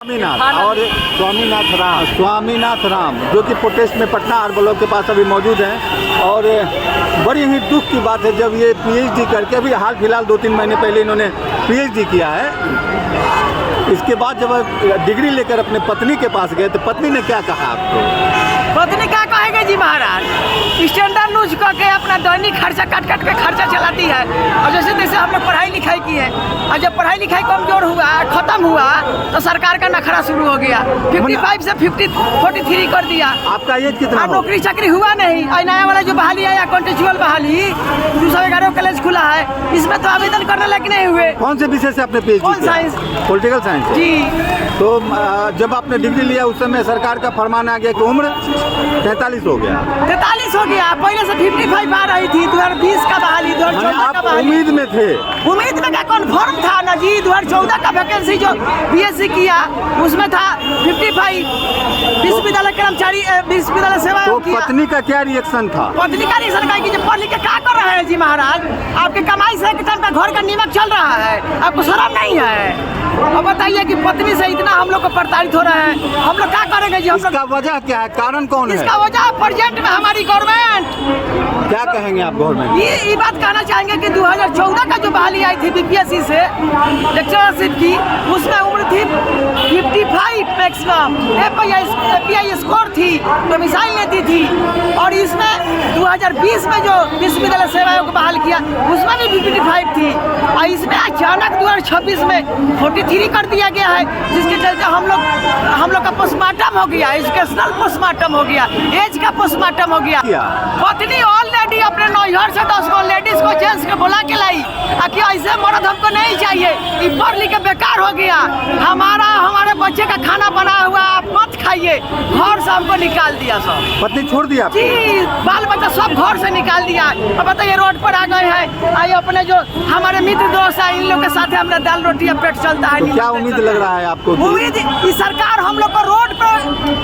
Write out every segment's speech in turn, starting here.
स्वामीनाथ और स्वामीनाथ राम जो कि प्रोटेस्ट में पटना आर ब्लॉक के पास अभी मौजूद हैं। और बड़ी ही दुख की बात है जब ये पीएचडी करके अभी हाल फिलहाल 2-3 महीने पहले इन्होंने पीएचडी किया है। इसके बाद जब डिग्री लेकर अपने पत्नी के पास गए तो पत्नी ने क्या कहा आपको? पत्नी क्या कहेंगे जी महाराज, स्टैंडर्ड यूज करके अपना दैनिक खर्चा काट के खर्चा चलाती है। और जैसे तैसे हम लोग पढ़ाई लिखाई की है और जब पढ़ाई लिखाई कमजोर हुआ खत्म हुआ तो सरकार का नखरा शुरू हो गया। 55 से 43 कर दिया। आपका एज कितना? नौकरी चाकरी हुआ नहीं। और नया वाला जो बहाली है कॉन्टेक्चुअल बहाली 211 कॉलेज खुला है, इसमें तो आवेदन करने लायक नहीं हुए। कौन से विषय से आपने पीएचडी किया? साइंस, पॉलिटिकल साइंस जी। तो जब आपने डिग्री लिया उस समय सरकार का फरमान आ गया कि उम्र 43 हो गया। 43 हो गया, पहले से 55 आ रही थी। 2020 का बहाली, 2014 का बहाली। उम्मीद में थे? उम्मीद में क्या कन्फर्म था ना जी। 2014 का वैकेंसी जो बीएससी किया उसमें था 55 विश्वविद्यालय कर्मचारी विश्वविद्यालय सेवा। तो पत्नी का क्या रिएक्शन था? पत्नी का रिएक्शन का कि जब पढ़ लिख के क्या कर रहे हैं जी महाराज, आपके कमाई से एक टाइम का घर का नीमक चल रहा है, आपको शर्म नहीं है? अब बताइए कि पत्नी से इतना हम लोग को प्रताड़ित हो रहे हैं, हम लोग क्या करेंगे जी? इसका वजह क्या है, कारण कौन है? इसका वजह प्रेजेंट में हमारी गवर्नमेंट। क्या कहेंगे आप गवर्नमेंट? ये बात कहना चाहेंगे कि 2014 का जो बहाली आई थी बीपीएससी से लेक्चरशिप की, उसमें उम्र थी 55 मैक्सिमम, एपीआई स्कोर थी तो मिसाइल लेती थी। और इसमें 2020 में जो विश्वविद्यालय सेवाओं को बहाल किया उसमें भी 55 थी। और इसमें अचानक 2026 में 43 कर दिया गया है, जिसके चलते हम लोग का पोस्टमार्टम हो गया, एजुकेशनल पोस्टमार्टम हो गया, एज का पोस्टमार्टम हो गया। पत्नी ऑलरेडी अपने नौहर से 10 गो लेडीज को जेंट्स के बुला के लाई कि ऐसे मर्द हमको नहीं चाहिए, ये पढ़ लिख के बेकार हो गया, हमारे बच्चे का खाना बना हुआ आप मत खाइए, घर से हमको निकाल दिया। सब पत्नी छोड़ दिया जी, बाल बच्चा सब घर से निकाल दिया। अब बताइए रोड पर आ गए हैं। आई अपने जो हमारे मित्र दोस्त है इन लोग के साथ हमारा दाल रोटी पेट चलता है। तो क्या उम्मीद लग रहा है आपको? उम्मीद ये सरकार हम लोग को रोड पर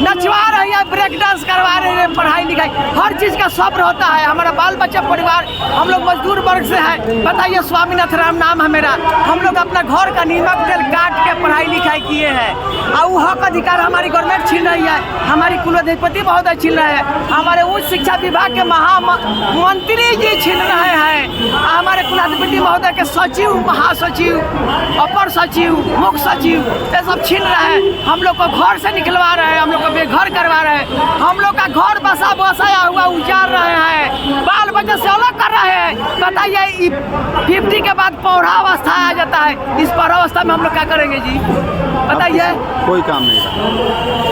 नचवा रही है, ब्रेक डांस करवा रही है, पढ़ाई लिखाई हर चीज का सब्र होता है। हमारा बाल बच्चा परिवार, हम लोग मजदूर वर्ग से है। बताइए स्वामीनाथ राम नाम है मेरा, हम लोग अपना घर का नीमक तेल काट के पढ़ाई लिखाई किए हैं। और वो हक अधिकार हमारी गवर्नमेंट छीन रही है, हमारी कुलाधिपति महोदय छीन रहे हैं, हमारे उच्च शिक्षा विभाग के महामंत्री जी छीन रहे हैं, हमारे कुलाधिपति महोदय के सचिव, महासचिव, अपर सचिव, मुख्य सचिव ये सब छीन रहे हैं। हम लोग को घर से निकलवा रहे हैं, हम लोग को बेघर करवा रहे हैं, हम लोग का घर बसाया हुआ उजाड़ रहे हैं, बाल बच्चे से अलग कर रहे हैं। बताइए 50 के बाद पौधा अवस्था आ जाता है, इस पौधा अवस्था में हम लोग क्या करेंगे जी? बताइए। कोई काम नहीं।